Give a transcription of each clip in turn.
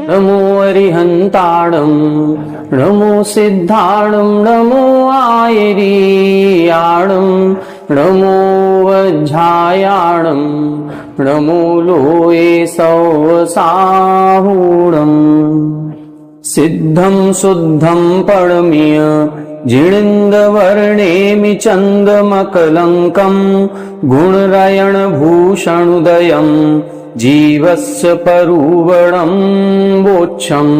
नमो अरिहंताणं नमो सिद्धाणं नमो आयरीयाणं नमो वज्झायाणं नमो लोये सौसाहूणं सिद्धं शुद्धं परमीय जिणिन्दवर्णेमि चन्दमकलङ्कं गुणरयणभूषणुदयं जीवस्य परुवणं वोच्छम्।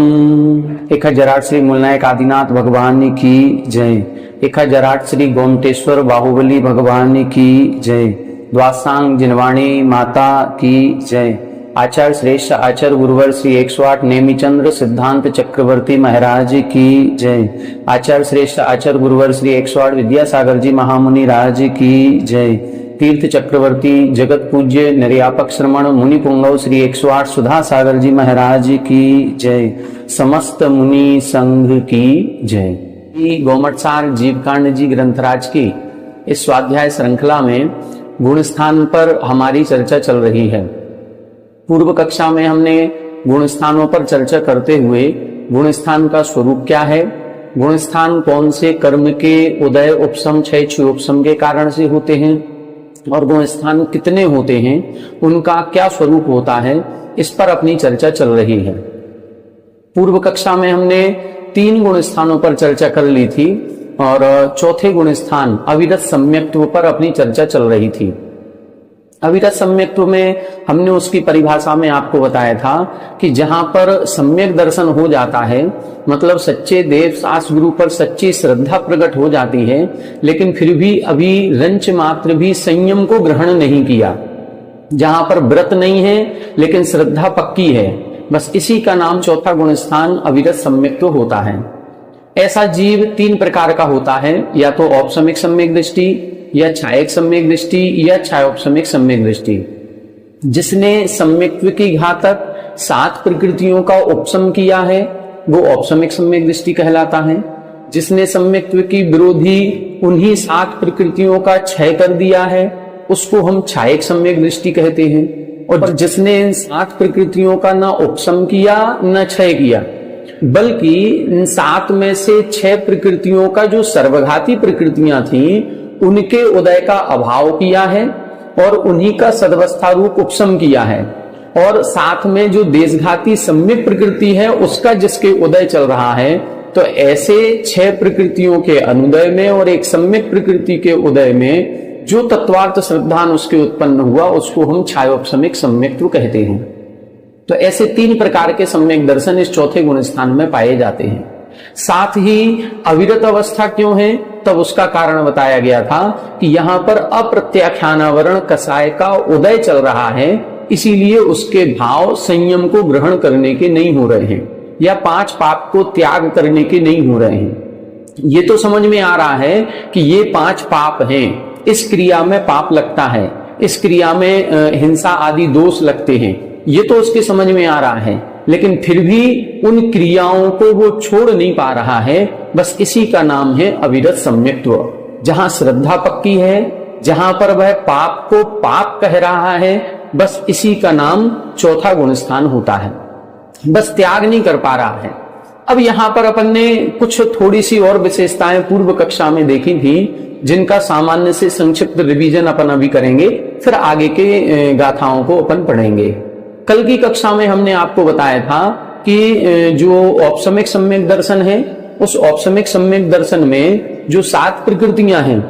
1008 श्री मूलनायक आदिनाथ भगवान की जय। 1008 श्री गोमटेश्वर बाहुबली भगवान की जय। द्वासांग जिनवाणी माता की जय। आचार्य श्रेष्ठ आचार्य गुरुवर श्री 108 नेमिचंद्र सिद्धांत चक्रवर्ती महाराज की जय। आचार्य श्रेष्ठ आचार्य गुरुवर श्री 108 विद्यासागर जी महामुनि राज की जय। तीर्थ चक्रवर्ती जगत पूज्य निर्यापक श्रमण मुनि पुंगव श्री 108 सुधा सागर जी महाराज की जय। समस्त मुनि संघ की जय। गोमटसार जीवकांड जी ग्रंथराज की इस स्वाध्याय श्रृंखला में गुण स्थान पर हमारी चर्चा चल रही है। पूर्व कक्षा में हमने गुण स्थानों पर चर्चा करते हुए गुण स्थान का स्वरूप क्या है, गुण स्थान कौन से कर्म के उदय उपशम क्षय क्षयोपशम के कारण से होते हैं और गुण स्थान कितने होते हैं, उनका क्या स्वरूप होता है, इस पर अपनी चर्चा चल रही है। पूर्व कक्षा में हमने 3 गुण स्थानों पर चर्चा कर ली थी और चौथे गुण स्थान अविरत सम्यक्त्व पर अपनी चर्चा चल रही थी। अविरत सम्यक्त्व में हमने उसकी परिभाषा में आपको बताया था कि जहां पर सम्यक दर्शन हो जाता है, मतलब सच्चे देव शास्त्र गुरु पर सच्ची श्रद्धा प्रकट हो जाती है, लेकिन फिर भी अभी रंच मात्र भी संयम को ग्रहण नहीं किया, जहां पर व्रत नहीं है लेकिन श्रद्धा पक्की है, बस इसी का नाम चौथा गुण स्थान अविरत सम्यक्त्व होता है। ऐसा जीव 3 प्रकार का होता है, या तो औपसमिक सम्यक दृष्टि, या छायक सम्यक दृष्टि, या छायोपसमिक सम्यक दृष्टि। जिसने सम्यक्त्व की घातक 7 प्रकृतियों का उपशम किया है वो औपसमिक सम्यक दृष्टि कहलाता है। जिसने सम्यक्त्व की विरोधी उन्हीं 7 प्रकृतियों का क्षय कर दिया है उसको हम छायक सम्यक दृष्टि कहते हैं। और जिसने इन 7 प्रकृतियों का न उपशम किया न क्षय किया, बल्कि इन 7 में से 6 प्रकृतियों का जो सर्वघाती प्रकृतियां थी उनके उदय का अभाव किया है और उन्हीं का सदवस्था रूप उपशम किया है, और साथ में जो देशघाती सम्यक प्रकृति है उसका जिसके उदय चल रहा है, तो ऐसे 6 प्रकृतियों के अनुदय में और एक सम्यक प्रकृति के उदय में जो तत्वार्थ श्रद्धान उसके उत्पन्न हुआ उसको हम छायोपशमिक सम्यक्त्व कहते हैं। तो ऐसे 3 प्रकार के सम्यक दर्शन इस चौथे गुण स्थान में पाए जाते हैं। साथ ही अविरत अवस्था क्यों है, तब उसका कारण बताया गया था कि यहाँ पर अप्रत्याख्यानावरण कषाय का उदय चल रहा है, इसीलिए उसके भाव संयम को ग्रहण करने के नहीं हो रहे हैं या 5 पाप को त्याग करने के नहीं हो रहे हैं। ये तो समझ में आ रहा है कि ये 5 पाप हैं, इस क्रिया में पाप लगता है, इस क्रिया में हिंसा आदि दोष लगते हैं, ये तो उसके समझ में आ रहा है, लेकिन फिर भी उन क्रियाओं को वो छोड़ नहीं पा रहा है। बस इसी का नाम है अविरत सम्यक्त्व। जहां श्रद्धा पक्की है, जहां पर वह पाप को पाप कह रहा है, बस इसी का नाम चौथा गुण स्थान होता है। बस त्याग नहीं कर पा रहा है। अब यहां पर अपन ने कुछ थोड़ी सी और विशेषताएं पूर्व कक्षा में देखी थी, जिनका सामान्य से संक्षिप्त रिवीजन अपन अभी करेंगे, फिर आगे के गाथाओं को अपन पढ़ेंगे। कल की कक्षा में हमने आपको बताया था कि जो औपसमिक सम्यक दर्शन है, उस औपसमिक सम्यक दर्शन में जो 7 प्रकृतियां हैं,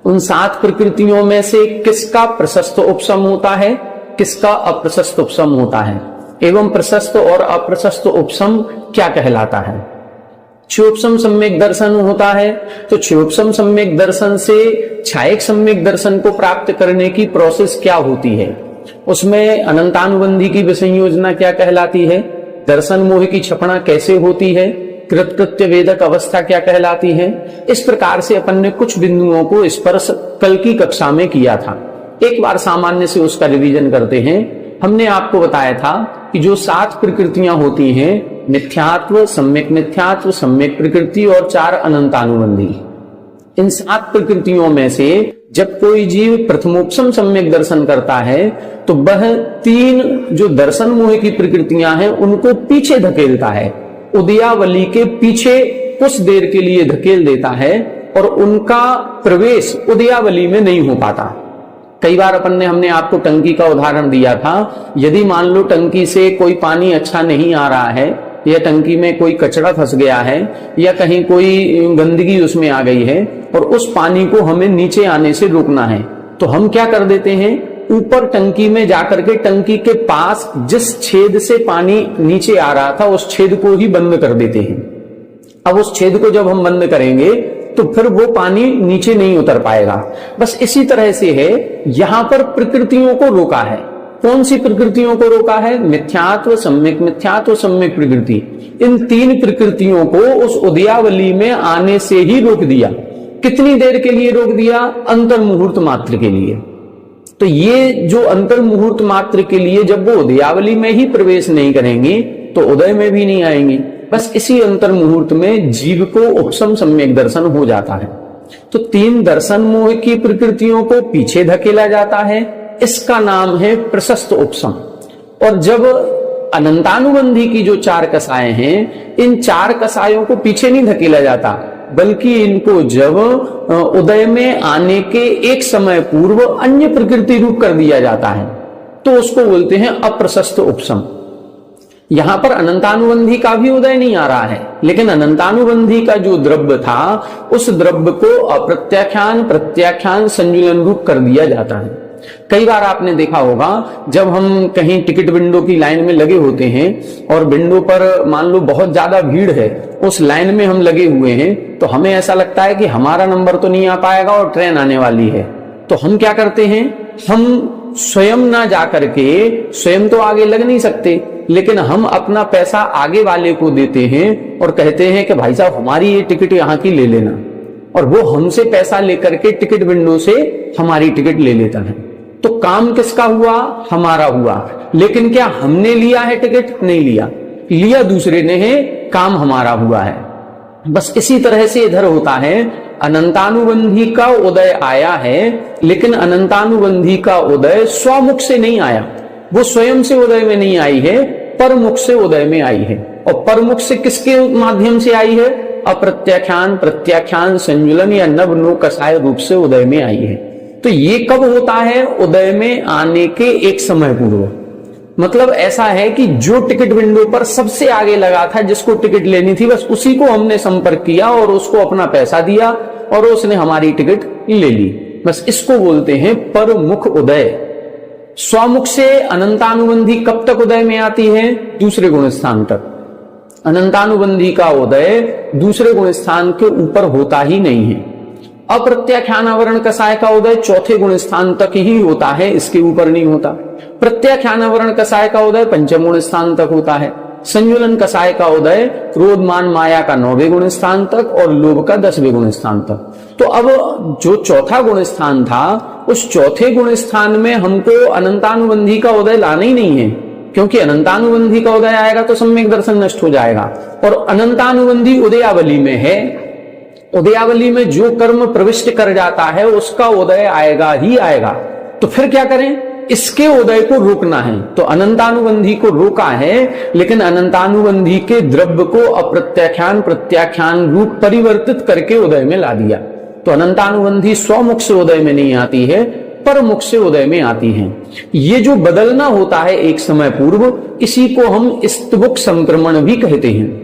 उन 7 प्रकृतियों में से किसका प्रशस्त उपशम होता है, किसका अप्रशस्त उपशम होता है, एवं प्रशस्त और अप्रशस्त उपशम क्या कहलाता है। क्षयोपशम सम्यक दर्शन होता है तो क्षयोपशम सम्यक दर्शन से छायक सम्यक दर्शन को प्राप्त करने की प्रोसेस क्या होती है, उसमें अनंतानुबंधी की विसंयोजना क्या कहलाती है, दर्शन मोह की क्षपणा कैसे होती है, कृतकृत्य वेदक अवस्था क्या कहलाती है। इस प्रकार से अपन ने कुछ बिंदुओं को स्पर्श कल की कक्षा में किया था। एक बार सामान्य से उसका रिवीजन करते हैं। हमने आपको बताया था कि जो 7 प्रकृतियां होती हैं, मिथ्यात्व, सम्यक प्रकृति और 4 अनंतानुबंधी, इन 7 प्रकृतियों में से जब कोई जीव प्रथमोपसम सम्यक दर्शन करता है तो वह 3 जो दर्शन मोह की प्रकृतियां हैं उनको पीछे धकेलता है, उदयावली के पीछे कुछ देर के लिए धकेल देता है और उनका प्रवेश उदयावली में नहीं हो पाता। कई बार हमने आपको टंकी का उदाहरण दिया था। यदि मान लो टंकी से कोई पानी अच्छा नहीं आ रहा है, या टंकी में कोई कचरा फंस गया है, या कहीं कोई गंदगी उसमें आ गई है और उस पानी को हमें नीचे आने से रोकना है, तो हम क्या कर देते हैं, ऊपर टंकी में जाकर के टंकी के पास जिस छेद से पानी नीचे आ रहा था उस छेद को ही बंद कर देते हैं। अब उस छेद को जब हम बंद करेंगे तो फिर वो पानी नीचे नहीं उतर पाएगा। बस इसी तरह से है, यहां पर प्रकृतियों को रोका है। कौन सी प्रकृतियों को रोका है, मिथ्यात्व, सम्यक प्रकृति। इन 3 प्रकृतियों को उस उदयावली में आने से ही रोक दिया। कितनी देर के लिए रोक दिया, अंतर मुहूर्त मात्र के लिए। तो ये जो अंतर मुहूर्त मात्र के लिए जब वो उदयावली में ही प्रवेश नहीं करेंगे तो उदय में भी नहीं आएंगे। बस इसी अंतर मुहूर्त में जीव को उपसम सम्यक दर्शन हो जाता है। तो 3 दर्शन मोह की प्रकृतियों को पीछे धकेला जाता है, इसका नाम है प्रशस्त उपसम। और जब अनंतानुबंधी की जो 4 कसाएं हैं, इन 4 कसायों को पीछे नहीं धकेला जाता, बल्कि इनको जब उदय में आने के एक समय पूर्व अन्य प्रकृति रूप कर दिया जाता है तो उसको बोलते हैं अप्रशस्त उपसम। यहां पर अनंतानुबंधी का भी उदय नहीं आ रहा है, लेकिन अनंतानुबंधी का जो द्रव्य था उस द्रव्य को अप्रत्याख्यान, प्रत्याख्यान, संजुलन रूप कर दिया जाता है। कई बार आपने देखा होगा, जब हम कहीं टिकट विंडो की लाइन में लगे होते हैं और विंडो पर मान लो बहुत ज्यादा भीड़ है, उस लाइन में हम लगे हुए हैं, तो हमें ऐसा लगता है कि हमारा नंबर तो नहीं आ पाएगा और ट्रेन आने वाली है। तो हम क्या करते हैं, हम स्वयं ना जाकर के, स्वयं तो आगे लग नहीं सकते, लेकिन हम अपना पैसा आगे वाले को देते हैं और कहते हैं कि भाई साहब हमारी ये टिकट यहाँ की ले लेना, और वो हमसे पैसा लेकर के टिकट विंडो से हमारी टिकट ले लेता है। तो काम किसका हुआ, हमारा हुआ, लेकिन क्या हमने लिया है टिकट, नहीं लिया, लिया दूसरे ने है, काम हमारा हुआ है। बस इसी तरह से इधर होता है, अनंतानुबंधी का उदय आया है, लेकिन अनंतानुबंधी का उदय स्वमुख से नहीं आया, वो स्वयं से उदय में नहीं आई है, परमुख से उदय में आई है। और परमुख से किसके माध्यम से आई है, अप्रत्याख्यान, प्रत्याख्यान, संजुलन या नव नो कसाय रूप से उदय में आई है। तो ये कब होता है, उदय में आने के एक समय पूर्व। मतलब ऐसा है कि जो टिकट विंडो पर सबसे आगे लगा था, जिसको टिकट लेनी थी, बस उसी को हमने संपर्क किया और उसको अपना पैसा दिया और उसने हमारी टिकट ले ली। बस इसको बोलते हैं परमुख उदय। स्वमुख से अनंतानुबंधी कब तक उदय में आती है, दूसरे गुण स्थान तक। अनंतानुबंधी का उदय दूसरे गुण स्थान के ऊपर होता ही नहीं है। अप्रत्याख्यान आवरण कसाय का उदय चौथे गुण स्थान तक ही होता है, इसके ऊपर नहीं होता। प्रत्याख्यान आवरण कसाय का उदय पंचम गुण स्थान तक होता है। संजुलन कसाय का उदय क्रोध मान माया का 9वें गुण स्थान तक और लोभ का 10वें गुण स्थान तक। तो अब जो चौथा गुण स्थान था, उस चौथे गुण स्थान में हमको अनंतानुबंधी का उदय लाना ही नहीं है, क्योंकि अनंतानुबंधी का उदय आएगा तो सम्यक दर्शन नष्ट हो जाएगा। और अनंतानुबंधी उदयावली में है, उदयावली में जो कर्म प्रविष्ट कर जाता है उसका उदय आएगा ही आएगा। तो फिर क्या करें, इसके उदय को रोकना है। तो अनंतानुबंधी को रोका है, लेकिन अनंतानुबंधी के द्रव्य को अप्रत्याख्यान, प्रत्याख्यान रूप परिवर्तित करके उदय में ला दिया। तो अनंतानुबंधी स्वमुख से उदय में नहीं आती है, परमुख से उदय में आती है। ये जो बदलना होता है एक समय पूर्व, इसी को हम स्तबुक संक्रमण भी कहते हैं।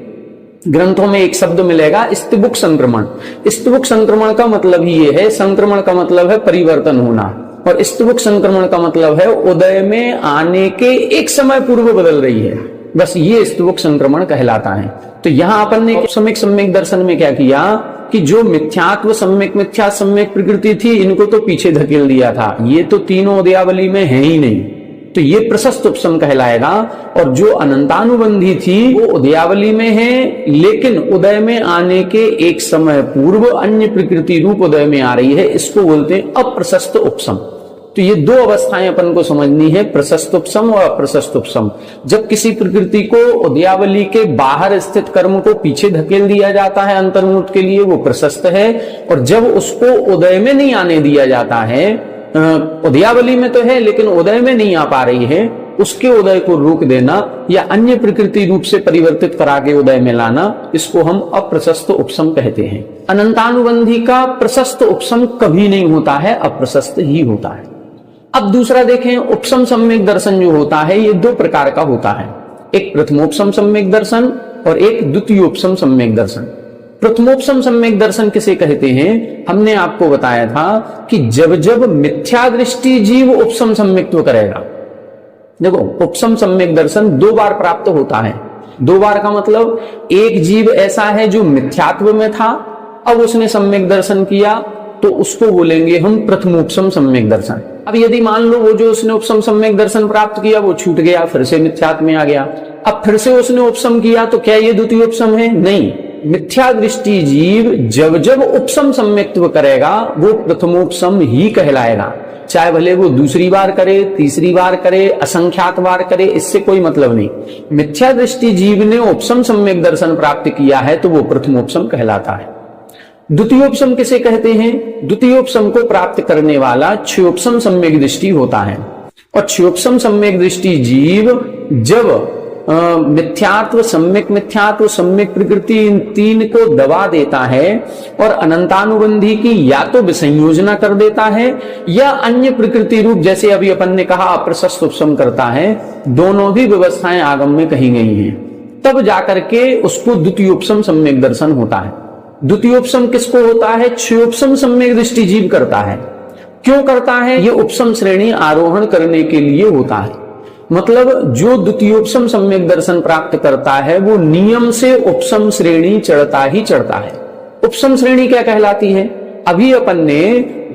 ग्रंथों में एक शब्द मिलेगा स्तबुक संक्रमण। स्तबुक संक्रमण का मतलब ही ये है, संक्रमण का मतलब है परिवर्तन होना, और स्तबुक संक्रमण का मतलब है उदय में आने के एक समय पूर्व बदल रही है। बस ये स्तबुक संक्रमण कहलाता है। तो यहां अपन ने सम्यक दर्शन में क्या किया कि जो मिथ्यात्व, सम्यक मिथ्या, सम्यक प्रकृति थी, इनको तो पीछे धकेल दिया था। ये तो तीनों उदयावली में है ही नहीं, तो ये प्रशस्त उपसम कहलाएगा। और जो अनंतानुबंधी थी वो उदयावली में है, लेकिन उदय में आने के एक समय पूर्व अन्य प्रकृति रूप उदय में आ रही है, इसको बोलते हैं अप्रशस्त उपसम। तो ये दो अवस्थाएं अपन को समझनी है, प्रशस्त उपसम और अप्रशस्त उपसम। जब किसी प्रकृति को उदयावली के बाहर स्थित कर्म को पीछे धकेल दिया जाता है अंतर्मुहूर्त के लिए, वो प्रशस्त है। और जब उसको उदय में नहीं आने दिया जाता है, उदयावली में तो है लेकिन उदय में नहीं आ पा रही है, उसके उदय को रोक देना या अन्य प्रकृति रूप से परिवर्तित करा के उदय में लाना, इसको हम अप्रशस्त उपसम कहते हैं। अनंतानुबंधी का प्रशस्त उपसम कभी नहीं होता है, अप्रशस्त ही होता है। अब दूसरा देखें, उपसम सम्यक दर्शन जो होता है ये दो प्रकार का होता है, एक प्रथमोपसम सम्यक दर्शन और एक द्वितीयोपसम सम्यक दर्शन। प्रथमोपसम सम्यक दर्शन किसे कहते हैं? हमने आपको बताया था कि जब जब मिथ्या दृष्टि जीव उपसम सम्यक्त्व करेगा, देखो उपसम सम्यक दर्शन दो बार प्राप्त होता है। दो बार का मतलब, एक जीव ऐसा है जो मिथ्यात्व में था, अब उसने सम्यक दर्शन किया तो उसको बोलेंगे हम प्रथमोपसम सम्यक दर्शन। अब यदि मान लो वो जो उसने उपसम सम्यक दर्शन प्राप्त किया वो छूट गया, फिर से मिथ्यात्व में आ गया, अब फिर से उसने उपसम किया, तो क्या ये द्वितीय उपसम है? नहीं। मिथ्या दृष्टि जीव जब जब उपसम सम्यक्त्व करेगा वो प्रथमोपसम ही कहलाएगा, चाहे भले वो दूसरी बार करे, तीसरी बार करे, असंख्यात बार करे, इससे कोई मतलब नहीं। मिथ्या दृष्टि जीव ने उपसम सम्यक दर्शन प्राप्त किया है तो वो प्रथमोपसम कहलाता है। द्वितीयोपसम किसे कहते हैं? द्वितीयोपसम को प्राप्त करने वाला क्षयोपसम सम्यक दृष्टि होता है। और क्षयोपसम सम्यक दृष्टि जीव जब मिथ्यात्व, सम्यक मिथ्यात्व, सम्यक प्रकृति, इन तीन को दबा देता है और अनंतानुबंधी की या तो विसंयोजना कर देता है या अन्य प्रकृति रूप, जैसे अभी अपन ने कहा अप्रशस्त उपसम करता है, दोनों भी व्यवस्थाएं आगम में कही गई हैं, तब जाकर के उसको द्वितीयोपसम सम्यक दर्शन होता है। द्वितीयोपसम किसको होता है? क्षयोपसम सम्यक दृष्टि जीव करता है। क्यों करता है? ये उपसम श्रेणी आरोहण करने के लिए होता है। मतलब जो द्वितीयोपसम सम्यक दर्शन प्राप्त करता है वो नियम से उपसम श्रेणी चढ़ता ही चढ़ता है। उपसम श्रेणी क्या कहलाती है? अभी अपन ने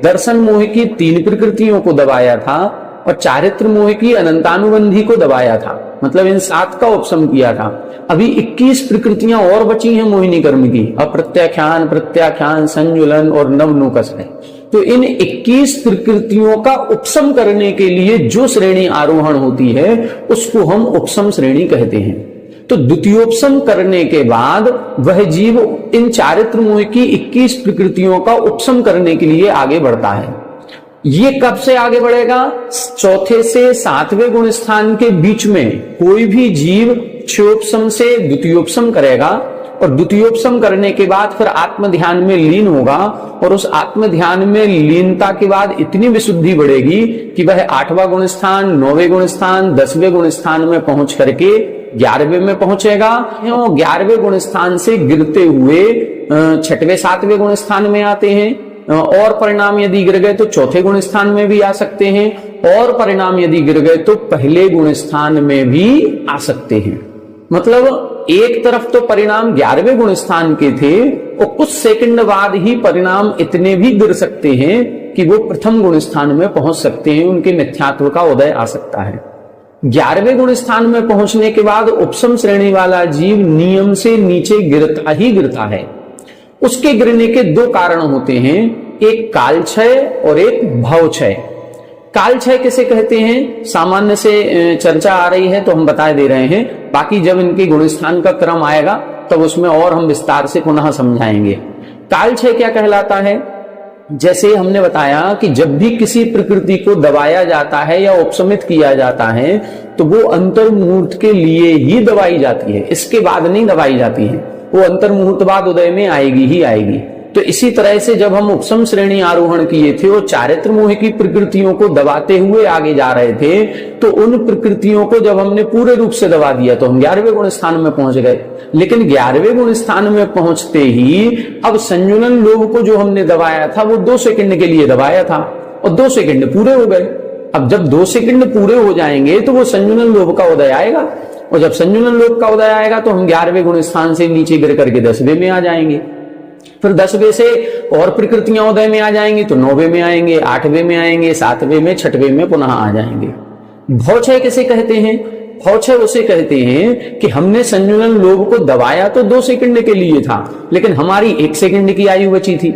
दर्शन मोह की तीन प्रकृतियों को दबाया था और चारित्र मोह की अनंतानुबंधी को दबाया था, मतलब इन 7 का उपसम किया था। अभी 21 प्रकृतियां और बची हैं मोहिनी कर्म की, अप्रत्याख्यान, प्रत्याख्यान, संजुलन और नवनुकस है। तो इन 21 प्रकृतियों का उपसम करने के लिए जो श्रेणी आरोहण होती है उसको हम उपसम श्रेणी कहते हैं। तो द्वितीयोपसम करने के बाद वह जीव इन चारित्र मोह की 21 प्रकृतियों का उपसम करने के लिए आगे बढ़ता है। ये कब से आगे बढ़ेगा? चौथे से 7वें गुण स्थान के बीच में कोई भी जीव क्षयोपसम से द्वितीयोपसम करेगा और द्वितीयोपसम करने के बाद फिर आत्म ध्यान में लीन होगा और उस आत्म ध्यान में लीनता के बाद इतनी विशुद्धि बढ़ेगी कि वह 8वां गुण स्थान, 9वें गुण स्थान, 10वें गुण स्थान में पहुंच करके 11वें में पहुंचेगा। 11वें गुण स्थान से गिरते हुए 6वें 7वें गुण स्थान में आते हैं और परिणाम यदि गिर गए तो चौथे गुण स्थान में भी आ सकते हैं और परिणाम यदि गिर गए तो पहले गुण स्थान में भी आ सकते हैं। मतलब एक तरफ तो परिणाम 11वें गुण स्थान के थे और कुछ सेकंड बाद ही परिणाम इतने भी गिर सकते हैं कि वो प्रथम गुण स्थान में पहुंच सकते हैं, उनके मिथ्यात्व का उदय आ सकता है। 11वें गुण स्थान में पहुंचने के बाद उपसम श्रेणी वाला जीव नियम से नीचे गिरता ही गिरता है। उसके गिरने के 2 कारण होते हैं, एक कालक्षय और एक भवक्षय। कालक्षय किसे कहते हैं? सामान्य से चर्चा आ रही है तो हम बता दे रहे हैं, बाकी जब इनके गुणस्थान का क्रम आएगा तब उसमें और हम विस्तार से पुनः समझाएंगे। कालक्षय क्या कहलाता है? जैसे हमने बताया कि जब भी किसी प्रकृति को दबाया जाता है या उपशमित किया जाता है तो वो अंतर्मुहूर्त के लिए ही दबाई जाती है, इसके बाद नहीं दबाई जाती है, वो अंतर्मुहूर्त बाद उदय में आएगी ही आएगी। तो इसी तरह से जब हम उपसम श्रेणी आरोहण किए थे वो चारित्र मोह की प्रकृतियों को दबाते हुए आगे जा रहे थे, तो उन प्रकृतियों को जब हमने पूरे रूप से दबा दिया तो हम 11वें गुण स्थान में पहुंच गए। लेकिन 11वें गुण स्थान में पहुंचते ही अब संजुलन लोभ को जो हमने दबाया था वो 2 सेकंड के लिए दबाया था और 2 सेकंड पूरे हो गए। अब जब 2 सेकंड पूरे हो जाएंगे तो वो संजुलन लोभ का उदय आएगा और जब संजुलन लोभ का उदय आएगा तो हम 11वें गुण स्थान से नीचे गिर करके 10वें में आ जाएंगे। फिर 10वें से और प्रकृतियां उदय में आ जाएंगी तो 9वें में आएंगे, 8वें में आएंगे, 7वें में, 6वें में पुनः आ जाएंगे। भौक्षय किसे कहते हैं? भौक्षय उसे कहते हैं कि हमने संयुलन लोभ को दबाया तो 2 सेकंड के लिए था, लेकिन हमारी 1 सेकंड की आयु बची थी।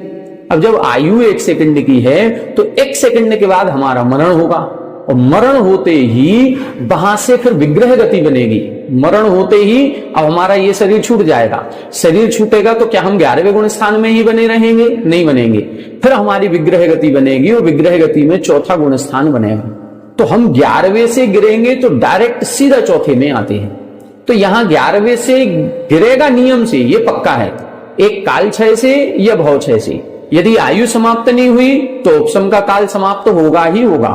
अब जब आयु 1 सेकंड की है तो 1 सेकंड के बाद हमारा मरण होगा, और मरण होते ही वहां से फिर विग्रह गति बनेगी। मरण होते ही अब हमारा ये शरीर छूट जाएगा। शरीर छूटेगा तो क्या हम 11वें गुण स्थान में ही बने रहेंगे? नहीं बनेंगे। फिर हमारी विग्रह गति बनेगी, और विग्रह गति में 4था गुण स्थान बनेगा। तो हम 11वें से गिरेंगे तो डायरेक्ट सीधा 4थे में आते हैं। तो यहां 11वें से गिरेगा नियम से, ये पक्का है, एक काल क्षय से या भव क्षय से। यदि आयु समाप्त नहीं हुई तो उपशम का काल समाप्त होगा ही होगा।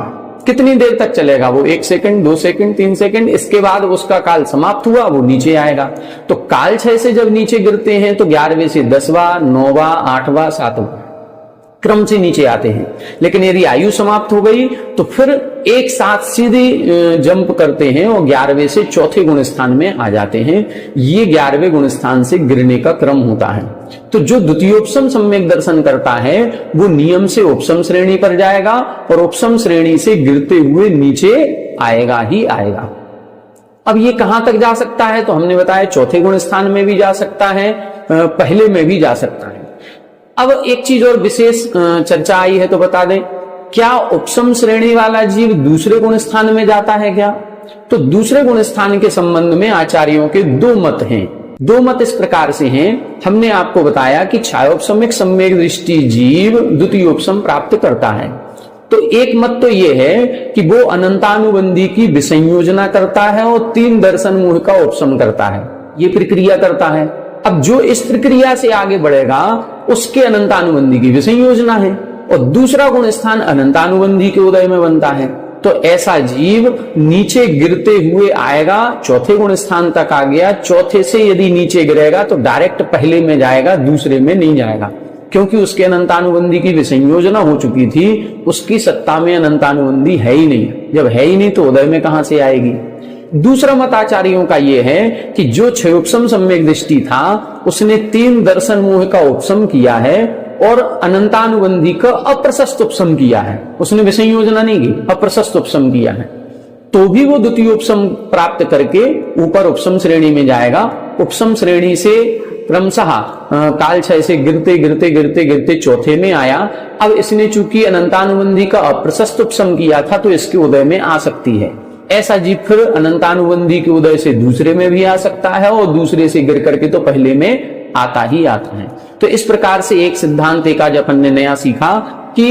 कितनी देर तक चलेगा वो? 1 सेकंड, 2 सेकंड, 3 सेकंड, इसके बाद उसका काल समाप्त हुआ, वो नीचे आएगा। तो काल क्षय से जब नीचे गिरते हैं तो 11वें से 10वां, 9वां, 8वां, 7वां क्रम से नीचे आते हैं। लेकिन यदि आयु समाप्त हो गई तो फिर एक साथ सीधे जंप करते हैं और 11वें से 4थे गुण स्थान में आ जाते हैं। ये 11वें गुण स्थान से गिरने का क्रम होता है। तो जो द्वितीयोपशम सम्यक दर्शन करता है वो नियम से उपशम श्रेणी पर जाएगा, और उपशम श्रेणी से गिरते हुए नीचे आएगा ही आएगा। अब ये कहां तक जा सकता है? तो हमने बताया 4थे गुण स्थान में भी जा सकता है, पहले में भी जा सकता है। अब एक चीज और विशेष चर्चा आई है तो बता दें, क्या उपशम श्रेणी वाला जीव दूसरे गुण स्थान में जाता है क्या? तो दूसरे गुण स्थान के संबंध में आचार्यों के 2 मत हैं। 2 मत इस प्रकार से हैं। हमने आपको बताया कि छायोपशमिक सम्यक दृष्टि जीव द्वितीयोपशम प्राप्त करता है। तो एक मत तो यह है कि वो अनंतानुबंधी की विसंयोजना करता है और 3 दर्शन मुह का उपशम करता है, ये प्रक्रिया करता है। अब जो इस प्रक्रिया से आगे बढ़ेगा उसके अनंतानुबंधी की विसंयोजना है, और दूसरा गुण स्थान अनंतानुबंधी के उदय में बनता है। तो ऐसा जीव नीचे गिरते हुए आएगा, 4थे गुण स्थान तक आ गया। 4थे से यदि नीचे गिरेगा तो डायरेक्ट पहले में जाएगा, दूसरे में नहीं जाएगा, क्योंकि उसके अनंतानुबंधी की विसंयोजना हो चुकी थी। उसकी सत्ता में अनंतानुबंधी है ही नहीं। जब है ही नहीं तो उदय में कहां से आएगी? दूसरा मत आचार्यों का यह है कि जो क्षयोपशम सम्यक दृष्टि था उसने 3 दर्शन मोह का उपशम किया है और अनंतानुबंधी का अप्रशस्त उपशम किया है। उसने विसंयोजना नहीं की, अप्रशस्त उपशम किया है, तो भी वो द्वितीय उपशम प्राप्त करके ऊपर उपशम श्रेणी में जाएगा। उपशम श्रेणी से क्रमशः काल क्षय से गिरते गिरते गिरते गिरते 4थे में आया। अब इसने चूंकि अनंतानुबंधी का अप्रशस्त उपशम किया था तो इसके उदय में आ सकती है। ऐसा जीव फिर अनंतानुबंधी के उदय से दूसरे में भी आ सकता है, और दूसरे से गिर करके तो पहले में आता ही आता है। तो इस प्रकार से एक सिद्धांत एक आज अपन ने नया सीखा कि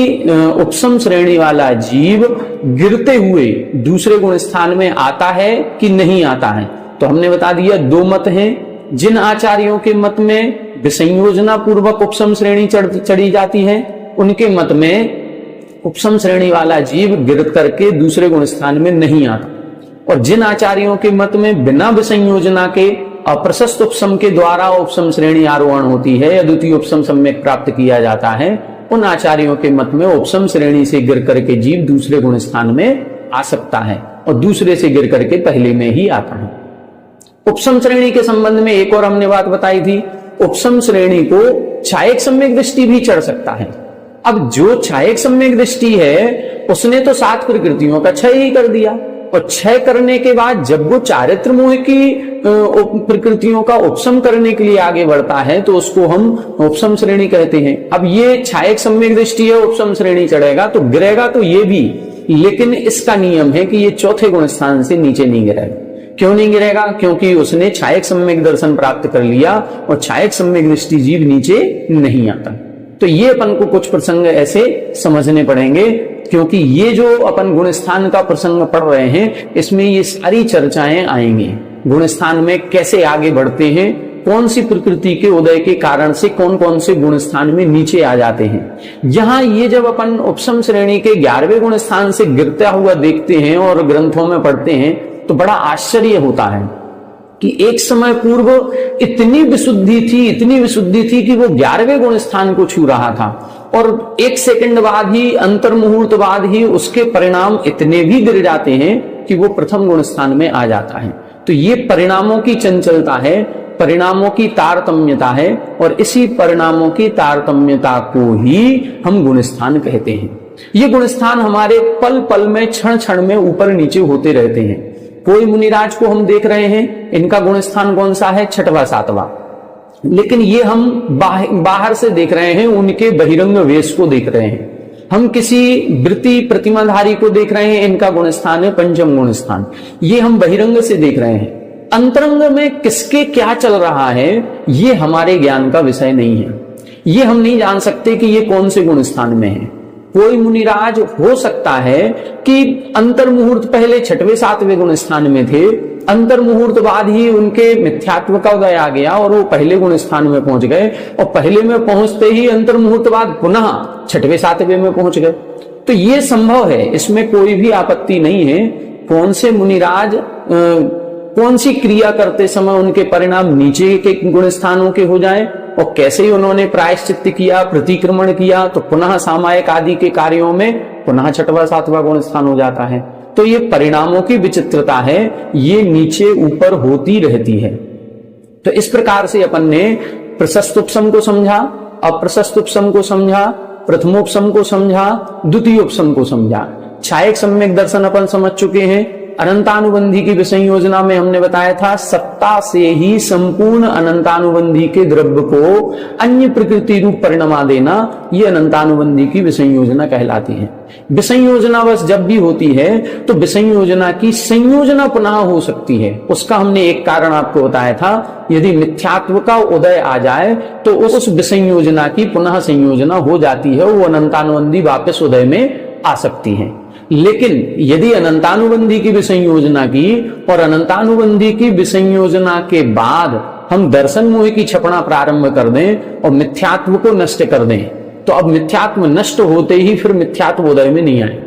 उपशम श्रेणी वाला जीव गिरते हुए दूसरे गुण स्थान में आता है कि नहीं आता है। तो हमने बता दिया 2 मत हैं। जिन आचार्यों के मत में विसंयोजना पूर्वक उपशम श्रेणी चढ़ी जाती है, उनके मत में उपशम श्रेणी वाला जीव गिर करके दूसरे गुण स्थान में नहीं आता, और जिन आचार्यों के मत में बिना विसंयोजना के अप्रशस्त उपशम के द्वारा उपशम श्रेणी आरोहण होती है या द्वितीय उपशम सम्यक प्राप्त किया जाता है, उन आचार्यों के मत में उपशम श्रेणी से गिर करके जीव दूसरे गुण स्थान में आ सकता है, और दूसरे से गिर करके पहले में ही आता है। उपशम श्रेणी के संबंध में एक और हमने बात बताई थी, उपशम श्रेणी को छायक सम्यक दृष्टि भी चढ़ सकता है। अब जो छायक सम्यक दृष्टि है उसने तो 7 प्रकृतियों का क्षय ही कर दिया, और क्षय करने के बाद जब वो चारित्र मोह की प्रकृतियों का उपशम करने के लिए आगे बढ़ता है तो उसको हम उपशम श्रेणी कहते हैं। अब ये छायक सम्यक दृष्टि है, उपशम श्रेणी चढ़ेगा तो गिरेगा तो ये भी, लेकिन इसका नियम है कि ये 4थे गुण स्थान से नीचे नहीं गिरेगा। क्यों नहीं गिरेगा? क्योंकि उसने छायक सम्यक दर्शन प्राप्त कर लिया, और छायक सम्यक दृष्टि जीव नीचे नहीं आता। तो ये अपन को कुछ प्रसंग ऐसे समझने पड़ेंगे, क्योंकि ये जो अपन गुण स्थान का प्रसंग पढ़ रहे हैं इसमें ये सारी चर्चाएं आएंगी। गुण स्थान में कैसे आगे बढ़ते हैं, कौन सी प्रकृति के उदय के कारण से कौन कौन से गुण स्थान में नीचे आ जाते हैं। यहाँ ये जब अपन उपशम श्रेणी के 11वें गुण स्थान से गिरता हुआ देखते हैं और ग्रंथों में पढ़ते हैं तो बड़ा आश्चर्य होता है कि एक समय पूर्व इतनी विशुद्धि थी कि वो 11वें गुण स्थान को छू रहा था, और 1 सेकंड बाद ही, अंतर मुहूर्त बाद ही उसके परिणाम इतने भी गिर जाते हैं कि वो प्रथम गुण स्थान में आ जाता है। तो ये परिणामों की चंचलता है, परिणामों की तारतम्यता है, और इसी परिणामों की तारतम्यता को ही हम गुण स्थान कहते हैं। ये गुण स्थान हमारे पल पल में, क्षण क्षण में ऊपर नीचे होते रहते हैं। कोई मुनिराज को हम देख रहे हैं, इनका गुण स्थान कौन सा है? छठवां सातवां। लेकिन ये हम बाहर से देख रहे हैं, उनके बहिरंग वेश को देख रहे हैं। हम किसी वृत्ति प्रतिमाधारी को देख रहे हैं, इनका गुण स्थान है पंचम गुण स्थान। ये हम बहिरंग से देख रहे हैं। अंतरंग में किसके क्या चल रहा है, ये हमारे ज्ञान का विषय नहीं है। ये हम नहीं जान सकते कि ये कौन से गुण स्थान में है। कोई मुनिराज हो सकता है कि अंतर मुहूर्त पहले छठवें सातवें गुण स्थान में थे, अंतर मुहूर्त बाद ही उनके मिथ्यात्व का उदय आ गया और वो पहले गुण स्थान में पहुंच गए, और पहले में पहुंचते ही अंतर मुहूर्त बाद पुनः छठवें सातवें में पहुंच गए। तो ये संभव है, इसमें कोई भी आपत्ति नहीं है। कौन से मुनिराज कौन सी क्रिया करते समय उनके परिणाम नीचे के गुण स्थानों के हो जाए, और कैसे ही उन्होंने प्रायश्चित्त किया, प्रतिक्रमण किया, तो पुनः सामायिक आदि के कार्यों में पुनः छठवां सातवां गुण स्थान हो जाता है। तो ये परिणामों की विचित्रता है, ये नीचे ऊपर होती रहती है। तो इस प्रकार से अपन ने प्रशस्त उपसम को समझा, अप्रशस्त उपसम को समझा, प्रथमोपसम को समझा, द्वितीय उपसम को समझा। छायक सम्यक दर्शन अपन समझ चुके हैं। अनंतानुबंधी की विसंयोजना में हमने बताया था, सत्ता से ही संपूर्ण अनंतानुबंधी के द्रव्य को अन्य प्रकृति रूप परिणमा देना, ये अनंतानुबंधी की विसंयोजना कहलाती है। विसंयोजना बस जब भी होती है तो विसंयोजना की संयोजना पुनः हो सकती है। उसका हमने एक कारण आपको बताया था, यदि मिथ्यात्व का उदय आ जाए तो उस विसंयोजना की पुनः संयोजना हो जाती है, वो अनंतानुबंधी वापस उदय में आ सकती है। लेकिन यदि अनंतानुबंधी की विसंयोजना की और अनंतानुबंधी की विसंयोजना के बाद हम दर्शन मोह की छपना प्रारंभ कर दें और मिथ्यात्व को नष्ट कर दें, तो अब मिथ्यात्व नष्ट होते ही फिर मिथ्यात्व उदय में नहीं आए,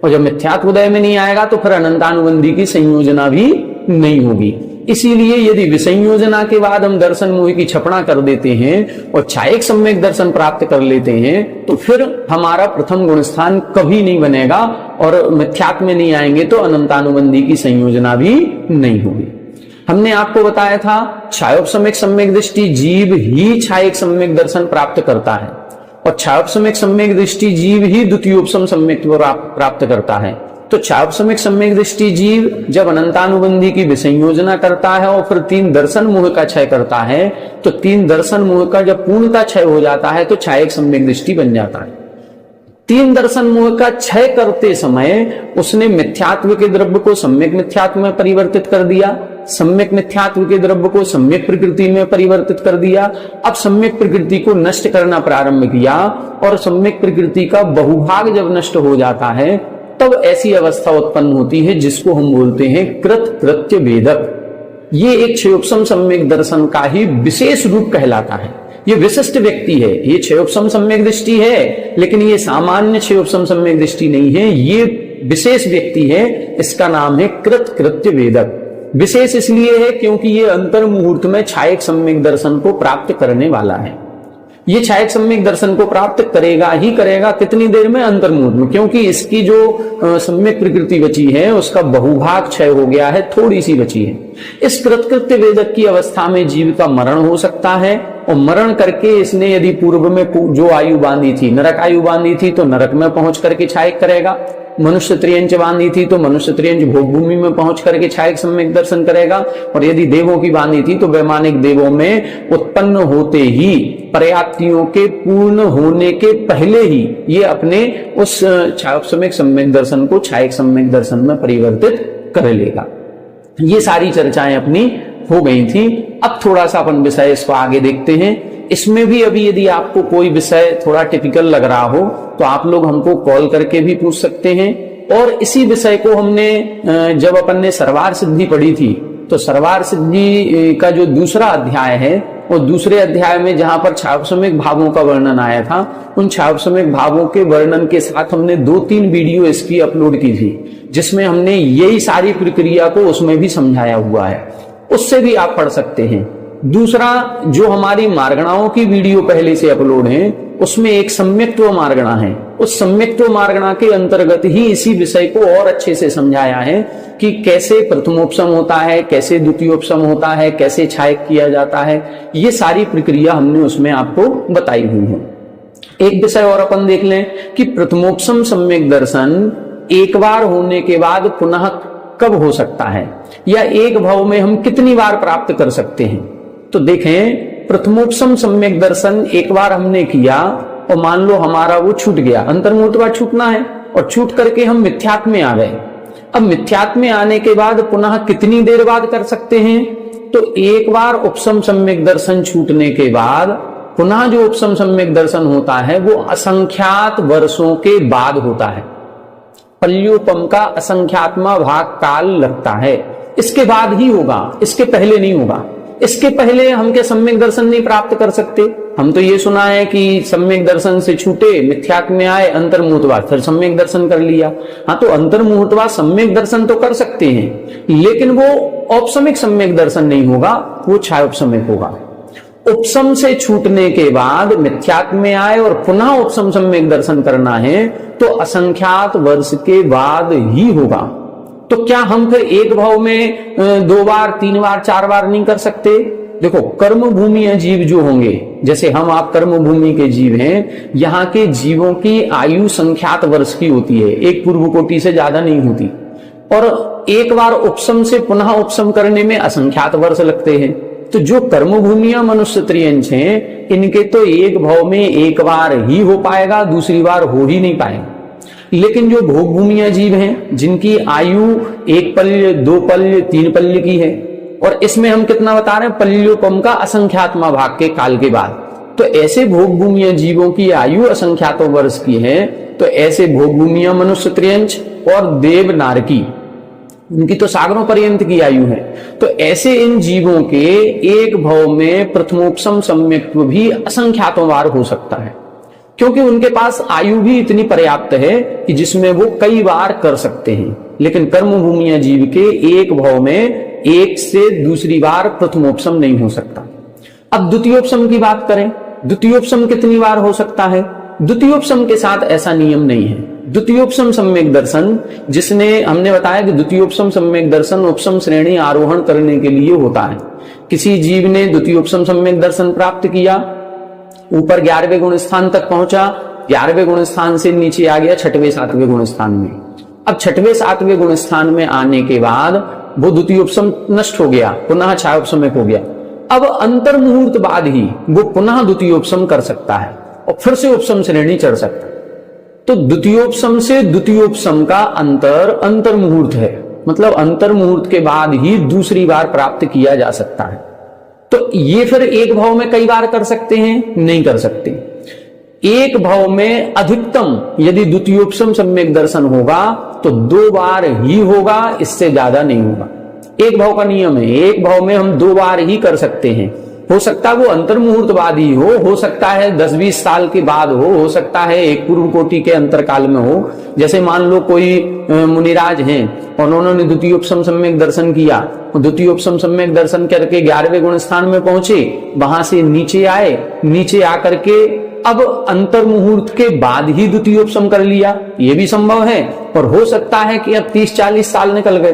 और जब मिथ्यात्व उदय में नहीं आएगा तो फिर अनंतानुबंधी की संयोजना भी नहीं होगी। इसीलिए यदि विसंयोजना के बाद हम दर्शन मोह की छपना कर देते हैं और छायक सम्यक दर्शन प्राप्त कर लेते हैं, तो फिर हमारा प्रथम गुण स्थान कभी नहीं बनेगा और मिथ्यात्व में नहीं आएंगे तो अनंतानुबंधी की संयोजना भी नहीं होगी। हमने आपको बताया था, छायोपसमिक सम्यक दृष्टि जीव ही छायक सम्यक दर्शन प्राप्त करता है, और छायोपसमिक सम्यक दृष्टि जीव ही द्वितीयोपसम सम्यक प्राप्त करता है। तो छायोपसमिक सम्यक दृष्टि जीव जब अनंतानुबंधी की विसंयोजना करता है और फिर तीन दर्शन मोह का क्षय करता है, तो तीन दर्शन मोह का जब पूर्णता क्षय हो जाता है तो छायक सम्यक दृष्टि बन जाता है। तीन दर्शन मोह का क्षय करते समय उसने मिथ्यात्व के द्रव्य को सम्यक मिथ्यात्व में परिवर्तित कर दिया, सम्यक मिथ्यात्व के द्रव्य को सम्यक प्रकृति में परिवर्तित कर दिया। अब सम्यक प्रकृति को नष्ट करना प्रारंभ किया, और सम्यक प्रकृति का बहुभाग जब नष्ट हो जाता है तब ऐसी अवस्था उत्पन्न होती है जिसको हम बोलते हैं कृत कृत्य वेदक। ये एक क्षयोपसम सम्यक दर्शन का ही विशेष रूप कहलाता है। ये विशिष्ट व्यक्ति है, ये क्षयोपसम सम्यक दृष्टि है, लेकिन ये सामान्य क्षयोपसम सम्यक दृष्टि नहीं है, ये विशेष व्यक्ति है। इसका नाम है कृत कृत्य वेदक। विशेष इसलिए है क्योंकि ये अंतर मुहूर्त में छायक सम्यक दर्शन को प्राप्त करने वाला है। ये छायक सम्यक दर्शन को प्राप्त करेगा ही करेगा, कितनी देर में? अंतर मुहूर्त में, क्योंकि इसकी जो सम्यक प्रकृति बची है उसका बहुभाग क्षय हो गया है, थोड़ी सी बची है। इस कृतकृत्य वेदक की अवस्था में जीव का मरण हो सकता है, और मरण करके इसने यदि पूर्व में जो आयु बांधी थी, नरक आयु बांधी थी, तो नरक में पहुंच करके छायक करेगा। मनुष्य त्रियंच बांधी थी तो मनुष्य त्रियंच भोगभूमि में पहुंच करके छायक सम्यक दर्शन करेगा, और यदि देवों की बांधी थी तो वैमानिक देवों में उत्पन्न होते ही पर्याप्तियों के पूर्ण होने के पहले ही ये अपने उस छायोपसमिक सम्यक दर्शन को छायक सम्यक दर्शन में परिवर्तित कर लेगा। ये सारी चर्चाएं अपनी हो गई थी। अब थोड़ा सा अपन विषय इसको आगे देखते हैं। इसमें भी अभी यदि आपको कोई विषय थोड़ा टिपिकल लग रहा हो तो आप लोग हमको कॉल करके भी पूछ सकते हैं। और इसी विषय को हमने जब अपन ने सर्वार सिद्धि पढ़ी थी, तो सर्वार सिद्धि का जो दूसरा अध्याय है, वो दूसरे अध्याय में जहां पर छायोपसमिक भावों का वर्णन आया था, उन छायोपसमिक भावों के वर्णन के साथ हमने 2-3 वीडियो इसकी अपलोड की थी, जिसमें हमने यही सारी प्रक्रिया को उसमें भी समझाया हुआ है। उससे भी आप पढ़ सकते हैं। दूसरा, जो हमारी मार्गणाओं की वीडियो पहले से अपलोड है, उसमें एक सम्यक्त्व मार्गणा है। उस सम्यक्त्व मार्गणा के अंतर्गत ही इसी विषय को और अच्छे से समझाया है कि कैसे प्रथमोपसम होता है, कैसे द्वितीयोपसम होता है, कैसे छायक किया जाता है। ये सारी प्रक्रिया हमने उसमें आपको बताई हुई है। एक विषय और अपन देख लें कि प्रथमोपसम सम्यक दर्शन एक बार होने के बाद पुनः कब हो सकता है, या एक भाव में हम कितनी बार प्राप्त कर सकते हैं। तो देखें, प्रथमोपसम सम्यक दर्शन एक बार हमने किया और मान लो हमारा वो छूट गया, अंतर्मुहूर्तवाद छूटना है, और छूट करके हम मिथ्यात्व में आ गए। अब मिथ्यात्व में आने के बाद पुनः कितनी देर बाद कर सकते हैं, तो एक बार उपसम सम्यक दर्शन छूटने के बाद पुनः जो उपसम सम्यक दर्शन होता है वो असंख्यात वर्षों के बाद होता है। पल्योपम का असंख्यात्मा भाग काल लगता है, इसके बाद ही होगा, इसके पहले नहीं होगा। इसके पहले हम क्या सम्यक दर्शन नहीं प्राप्त कर सकते? हम तो ये सुना है कि सम्यक दर्शन से छूटे, मिथ्यात्व में आए, अंतर्मुहूर्तवाद, फिर सम्यक दर्शन कर लिया। हाँ, तो अंतर्मुहूर्तवाद सम्यक दर्शन तो कर सकते हैं, लेकिन वो औपसमिक सम्यक दर्शन नहीं होगा, वो छायोपसमिक होगा। उपसम से छूटने के बाद मिथ्यात्व में आए और पुनः उपसम सम्यक दर्शन करना है तो असंख्यात वर्ष के बाद ही होगा। तो क्या हम फिर एक भाव में 2 बार 3 बार 4 बार नहीं कर सकते? देखो, कर्म भूमि जीव जो होंगे, जैसे हम आप कर्म भूमि के जीव हैं, यहाँ के जीवों की आयु संख्यात वर्ष की होती है, एक पूर्व कोटि से ज्यादा नहीं होती, और एक बार उपसम से पुनः उपसम करने में असंख्यात वर्ष लगते हैं। तो जो कर्म भूमिया मनुष्य त्रियंश हैं, इनके तो एक भाव में एक बार ही हो पाएगा, दूसरी बार हो ही नहीं पाएगा। लेकिन जो भोग भूमिया जीव हैं, जिनकी आयु 1 पल्य 2 पल्य 3 पल्य की है, और इसमें हम कितना बता रहे हैं, पल्योपम का असंख्यात्मा भाग के काल के बाद, तो ऐसे भोग भूमिया जीवों की आयु असंख्यातों वर्ष की है। तो ऐसे भोग भूमिया मनुष्य त्रियंश और देव नारकी, उनकी तो सागरों पर्यंत की आयु है। तो ऐसे इन जीवों के एक भाव में प्रथमोपसम सम्यक्त्व भी असंख्यातों बार हो सकता है, क्योंकि उनके पास आयु भी इतनी पर्याप्त है कि जिसमें वो कई बार कर सकते हैं। लेकिन कर्म भूमिया जीव के एक भाव में एक से दूसरी बार प्रथमोपसम नहीं हो सकता। अब द्वितीयोपसम की बात करें, द्वितीयोपसम कितनी बार हो सकता है? द्वितीयोपसम के साथ ऐसा नियम नहीं है। द्वितीयोपसम सम्यक दर्शन, जिसने हमने बताया कि द्वितीयोपसम सम्यक दर्शन उपसम श्रेणी आरोहण करने के लिए होता है। किसी जीव ने द्वितीयोपसम सम्यक दर्शन प्राप्त किया, ऊपर 11वें गुण स्थान तक पहुंचा, 11वें गुण स्थान से नीचे आ गया 6वें 7वें गुण स्थान में। अब 6वें 7वें गुण स्थान में आने के बाद वो द्वितीयोपसम नष्ट हो गया, पुनः छायोपसमिक हो गया। अब अंतर मुहूर्त बाद ही वो पुनः द्वितीयोपसम कर सकता है और फिर से उपसम श्रेणी चढ़ सकता है। तो द्वितीयोपसम से द्वितीयोपसम का अंतर मुहूर्त है, मतलब अंतर मुहूर्त के बाद ही दूसरी बार प्राप्त किया जा सकता है। तो ये फिर एक भाव में कई बार कर सकते हैं? नहीं कर सकते। एक भाव में अधिकतम यदि द्वितीयोपसम सम्यक दर्शन होगा तो 2 बार ही होगा, इससे ज्यादा नहीं होगा। एक भाव का नियम है, एक भाव में हम 2 बार ही कर सकते हैं। हो सकता है वो अंतर मुहूर्त बाद ही हो सकता है 10-20 साल के बाद हो सकता है एक पूर्व कोटि के अंतरकाल में हो। जैसे मान लो कोई मुनिराज हैं और उन्होंने द्वितीयोपसम सम्यक दर्शन किया, द्वितीयोपसम सम्यक दर्शन करके 11वें गुण स्थान में पहुंचे, वहां से नीचे आए, नीचे आकर के अब अंतर मुहूर्त के बाद ही द्वितीयोपसम कर लिया, ये भी संभव है। और हो सकता है कि अब 30-40 साल निकल गए,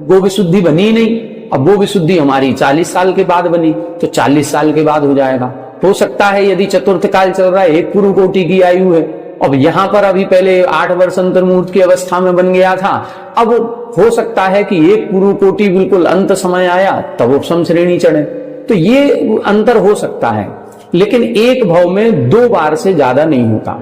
वो विशुद्धि बनी ही नहीं, अब वो विशुद्धि हमारी 40 साल के बाद बनी, तो 40 साल के बाद हो जाएगा। हो सकता है यदि चतुर्थ काल चल रहा है, एक पूर्व कोटि की आयु है, अब यहां पर अभी पहले 8 वर्ष अंतर मुहूर्त की अवस्था में बन गया था, अब हो सकता है कि एक पूर्व कोटि बिल्कुल अंत समय आया तब उपसम श्रेणी चढ़े। तो ये अंतर हो सकता है, लेकिन एक भाव में 2 बार से ज्यादा नहीं होता।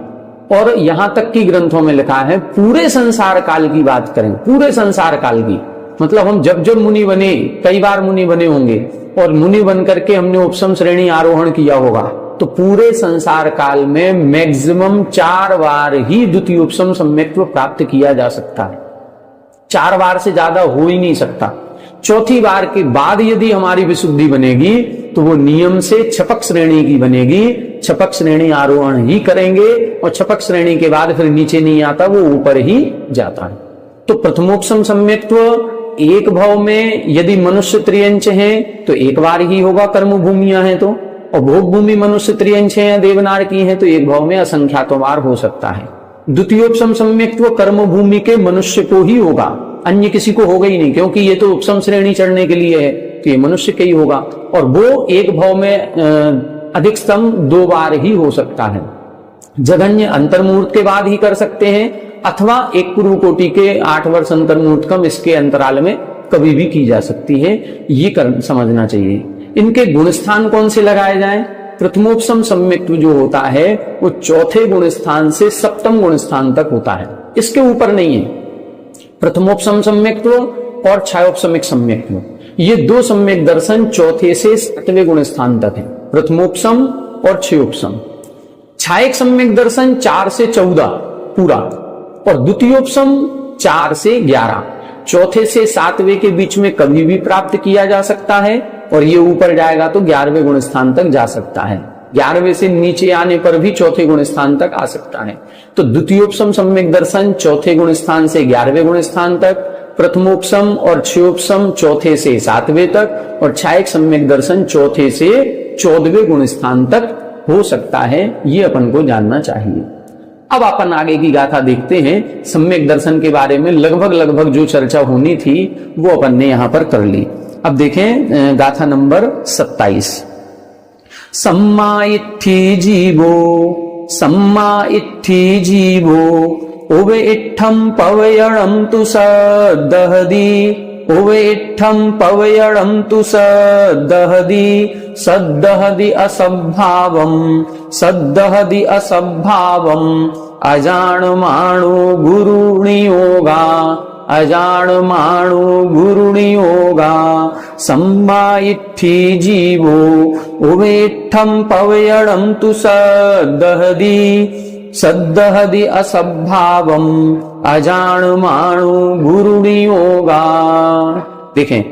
और यहां तक की ग्रंथों में लिखा है, पूरे संसार काल की बात करें, पूरे संसार काल की, मतलब हम जब जब मुनि बने, कई बार मुनि बने होंगे और मुनि बन करके हमने उपसम श्रेणी आरोहण किया होगा, तो पूरे संसार काल में मैक्सिमम 4 बार ही द्वितीयोपसम सम्यक्त्व प्राप्त किया जा सकता है। 4 बार से ज्यादा हो ही नहीं सकता। चौथी बार के बाद यदि हमारी विशुद्धि बनेगी तो वो नियम से छपक श्रेणी की बनेगी, छपक श्रेणी आरोहण ही करेंगे और छपक श्रेणी के बाद फिर नीचे नहीं आता, वो ऊपर ही जाता है। तो प्रथमोपसम सम्यक्त्व एक भाव में यदि मनुष्य त्रियंश है तो एक बार ही होगा, कर्म भूमियां हैं तो, और भोग भूमि मनुष्य त्रियंश है या देवनार की है तो एक भाव में असंख्यातों बार हो सकता है। द्वितीयोपसम सम्यक्त्व कर्म भूमि के मनुष्य को ही होगा, अन्य किसी को होगा ही नहीं, क्योंकि ये तो उपसम श्रेणी चढ़ने के लिए है, तो ये मनुष्य के ही होगा। और वो एक भाव में अधिकतम 2 बार ही हो सकता है। जघन्य अंतर्मुहूर्त के बाद ही कर सकते हैं, अथवा एक पूर्व कोटि के 8 वर्ष अंतर्मुहूर्त कम इसके अंतराल में कभी भी की जा सकती है। ये समझना चाहिए। इनके गुणस्थान कौन से लगाए जाएं? प्रथमोपसम सम्यक्त्व जो होता है वो चौथे गुण स्थान से सप्तम गुण स्थान तक होता है, इसके ऊपर नहीं है। प्रथमोपसम सम्यक्त्व और छायोपसमिक सम्यक्त्व, ये दो सम्यक दर्शन चौथे से 7वें गुण स्थान तक है, प्रथमोपसम और छयोपसम। छायक सम्यक दर्शन 4 से 14 पूरा, और द्वितीयोपसम 4 से 11, चौथे से 7वें के बीच में कभी भी प्राप्त किया जा सकता है, और ये ऊपर जाएगा तो 11वें गुण स्थान तक जा सकता है। 11वें से नीचे आने पर भी चौथे गुण स्थान तक आ सकता है। तो द्वितीयोपसम सम्यक दर्शन चौथे गुण स्थान से 11वें गुण स्थान तक, प्रथमोपसम और छयोपसम चौथे से 7वें तक, और छायक सम्यक दर्शन चौथे से 14वें गुण स्थान तक हो सकता है। ये अपन को जानना चाहिए। अब अपन आगे की गाथा देखते हैं। सम्यक दर्शन के बारे में लगभग जो चर्चा होनी थी वो अपन ने यहां पर कर ली। अब देखें गाथा नंबर 27। सम्मा इत्थि जीवो ओवे इत्थम पवयणम तु सदहदी, ओवे इत्थम पवयणम तु सदहदी, सद्दहदि असद्भावम अजानमानो गुरुनियोगा, अजानमानो गुरुनियोगा। सम्मा इत्थि जीवो उवेत्थम पवयणम तु सद्दहदि, सद्दहदि असद्भावम अजानमानो गुरुनियोगा। देखें,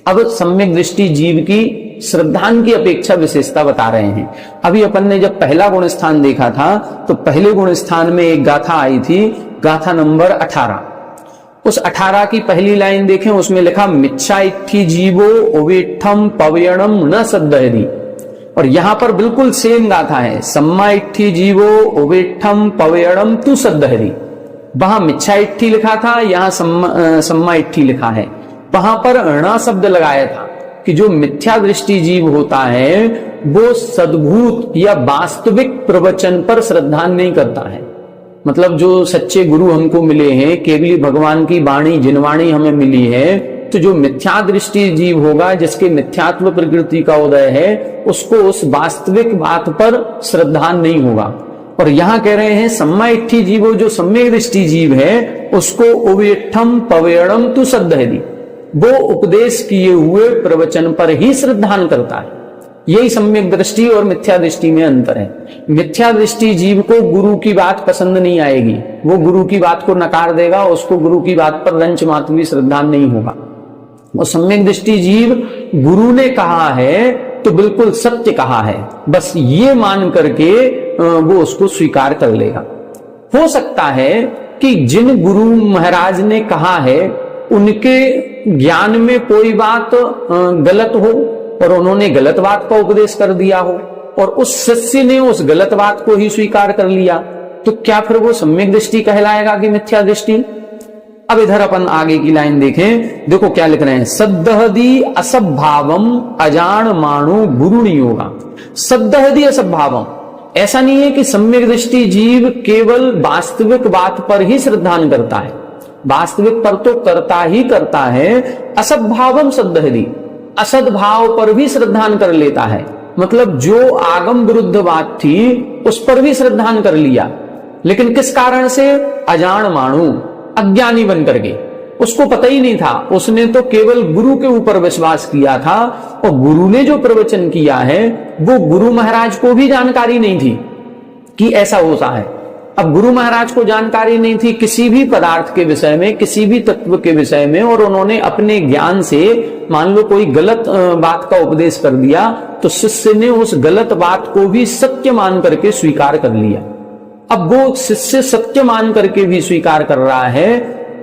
अब सम्यक दृष्टि जीव की श्रद्धान की अपेक्षा विशेषता बता रहे हैं। अभी अपन ने जब पहला गुण स्थान देखा था तो पहले गुण स्थान में एक गाथा आई थी, गाथा नंबर 18। उस 18 की पहली लाइन देखें, उसमें लिखा मिच्छा इत्थि जीवो ओवेट्ठम पवयणम न सद्दहदि, और यहां पर बिल्कुल सेम गाथा है। सम्मा इत्थि जीवो ओवेट्ठम पवयणम तु सद्दहदि। वहां मिच्छा इत्थि लिखा था, यहां सम्मा इत्थि लिखा है। वहां पर ण शब्द लगाया था कि जो मिथ्या दृष्टि जीव होता है वो सद्भूत या वास्तविक प्रवचन पर श्रद्धा नहीं करता है। मतलब जो सच्चे गुरु हमको मिले हैं, केवली भगवान की वाणी जिनवाणी हमें मिली है, तो जो मिथ्या दृष्टि जीव होगा, जिसके मिथ्यात्व प्रकृति का उदय है, उसको उस वास्तविक बात पर श्रद्धा नहीं होगा। और यहां कह रहे हैं सम्मा इत्थि जीवो, जो सम्यक दृष्टि जीव है उसको ओवेट्ठम पवयणम तु सद्दहदि, वो उपदेश किए हुए प्रवचन पर ही श्रद्धान करता है। यही सम्यक दृष्टि और मिथ्या दृष्टि में अंतर है। मिथ्या दृष्टि जीव को गुरु की बात पसंद नहीं आएगी, वो गुरु की बात को नकार देगा, उसको गुरु की बात पर रंच मात्र भी श्रद्धा नहीं होगा। और सम्यक दृष्टि जीव गुरु ने कहा है तो बिल्कुल सत्य कहा है, बस ये मान करके वो उसको स्वीकार कर लेगा। हो सकता है कि जिन गुरु महाराज ने कहा है उनके ज्ञान में कोई बात गलत हो और उन्होंने गलत बात का उपदेश कर दिया हो, और उस शिष्य ने उस गलत बात को ही स्वीकार कर लिया, तो क्या फिर वो सम्यक दृष्टि कहलाएगा कि मिथ्या दृष्टि? अब इधर अपन आगे की लाइन देखें, देखो क्या लिख रहे हैं। सद्दहदि असद्भावम अजानमानो गुरुनियोगा। सद्दहदि असद्भावम, ऐसा नहीं है कि सम्यक दृष्टि जीव केवल वास्तविक बात पर ही श्रद्धान करता है, वास्तविक पर तो करता ही करता है। असद्भावम सद्दहदि, असद्भाव पर भी श्रद्धान कर लेता है। मतलब जो आगम विरुद्ध बात थी उस पर भी श्रद्धान कर लिया, लेकिन किस कारण से? अजानमानो, अज्ञानी बन करके, उसको पता ही नहीं था। उसने तो केवल गुरु के ऊपर विश्वास किया था, और गुरु ने जो प्रवचन किया है वो गुरु महाराज को भी जानकारी नहीं थी कि ऐसा होता है। अब गुरु महाराज को जानकारी नहीं थी किसी भी पदार्थ के विषय में, किसी भी तत्व के विषय में, और उन्होंने अपने ज्ञान से मान लो कोई गलत बात का उपदेश कर दिया, तो शिष्य ने उस गलत बात को भी सत्य मान करके स्वीकार कर लिया। अब वो शिष्य सत्य मान करके भी स्वीकार कर रहा है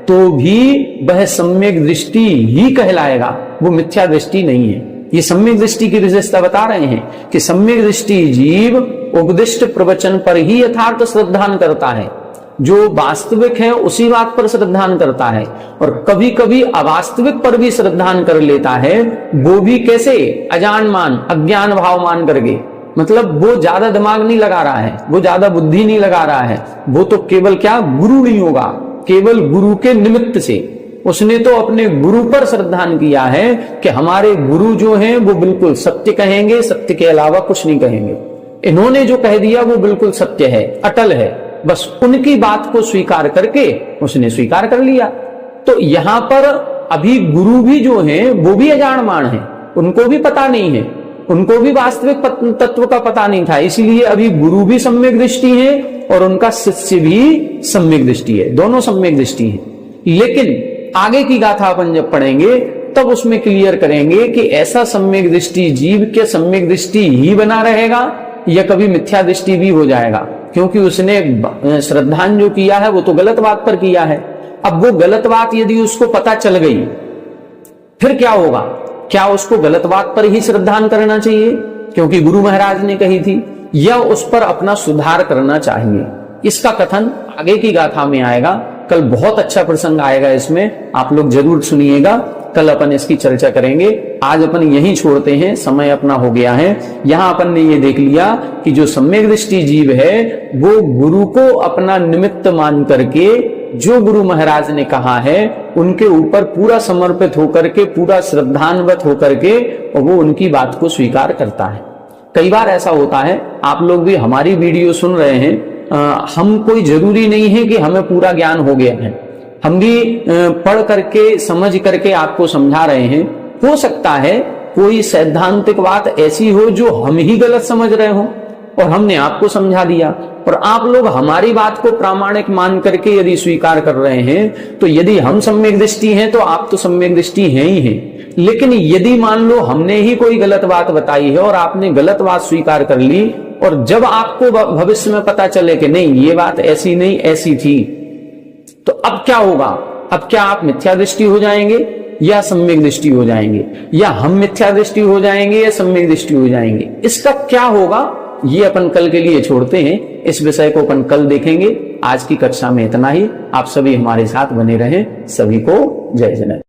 तो भी वह सम्यक दृष्टि ही कहलाएगा, वो मिथ्या दृष्टि नहीं है। ये सम्यक दृष्टि की विशेषता बता रहे हैं कि सम्यक दृष्टि जीव उपदिष्ट प्रवचन पर ही यथार्थ श्रद्धान करता है, जो वास्तविक है उसी बात पर श्रद्धान करता है, और कभी कभी अवास्तविक पर भी श्रद्धान कर लेता है। वो भी कैसे? अजानमान, अज्ञान भाव मान करके। मतलब वो ज्यादा दिमाग नहीं लगा रहा है, वो ज्यादा बुद्धि नहीं लगा रहा है, वो तो केवल क्या गुरु नहीं होगा, केवल गुरु के निमित्त से उसने तो अपने गुरु पर श्रद्धान किया है कि हमारे गुरु जो हैं वो बिल्कुल सत्य कहेंगे, सत्य के अलावा कुछ नहीं कहेंगे। इन्होंने जो कह दिया वो बिल्कुल सत्य है, अटल है, बस उनकी बात को स्वीकार करके उसने स्वीकार कर लिया। तो यहां पर अभी गुरु भी जो हैं वो भी अजानमान है, उनको भी पता नहीं है, उनको भी वास्तविक तत्व का पता नहीं था, इसलिए अभी गुरु भी सम्यक दृष्टि है और उनका शिष्य भी सम्यक दृष्टि है, दोनों सम्यक दृष्टि है। लेकिन आगे की गाथा अपन जब पढ़ेंगे तब उसमें क्लियर करेंगे कि ऐसा सम्यक दृष्टि जीव के सम्यक दृष्टि ही बना रहेगा या कभी मिथ्या दृष्टि भी हो जाएगा, क्योंकि उसने श्रद्धान जो किया है वो तो गलत बात पर किया है। अब वो गलत बात यदि उसको पता चल गई फिर क्या होगा? क्या उसको गलत बात पर ही श्रद्धान करना चाहिए क्योंकि गुरु महाराज ने कही थी, या उस पर अपना सुधार करना चाहिए? इसका कथन आगे की गाथा में आएगा। कल बहुत अच्छा प्रसंग आएगा, इसमें आप लोग जरूर सुनिएगा। कल अपन इसकी चर्चा करेंगे। आज अपन यहीं छोड़ते हैं, समय अपना हो गया है। यहां अपन ने ये देख लिया कि जो सम्यक दृष्टि जीव है वो गुरु को अपना निमित्त मान करके जो गुरु महाराज ने कहा है उनके ऊपर पूरा समर्पित होकर के, पूरा श्रद्धान्वित होकर के वो उनकी बात को स्वीकार करता है। कई बार ऐसा होता है, आप लोग भी हमारी वीडियो सुन रहे हैं, हम कोई जरूरी नहीं है कि हमें पूरा ज्ञान हो गया है, हम भी पढ़ करके समझ करके आपको समझा रहे हैं। हो सकता है कोई सैद्धांतिक बात ऐसी हो जो हम ही गलत समझ रहे हो और हमने आपको समझा दिया, और आप लोग हमारी बात को प्रामाणिक मान करके यदि स्वीकार कर रहे हैं, तो यदि हम सम्यक दृष्टि हैं तो आप तो सम्यक दृष्टि हैं ही हैं। लेकिन यदि मान लो हमने ही कोई गलत बात बताई है और आपने गलत बात स्वीकार कर ली, और जब आपको भविष्य में पता चले कि नहीं ये बात ऐसी नहीं ऐसी थी, तो अब क्या होगा? अब क्या आप मिथ्या दृष्टि हो जाएंगे या सम्यक दृष्टि हो जाएंगे, या हम मिथ्या दृष्टि हो जाएंगे या सम्यक दृष्टि हो जाएंगे? इसका क्या होगा ये अपन कल के लिए छोड़ते हैं, इस विषय को अपन कल देखेंगे। आज की कक्षा में इतना ही। आप सभी हमारे साथ बने रहें। सभी को जय जय।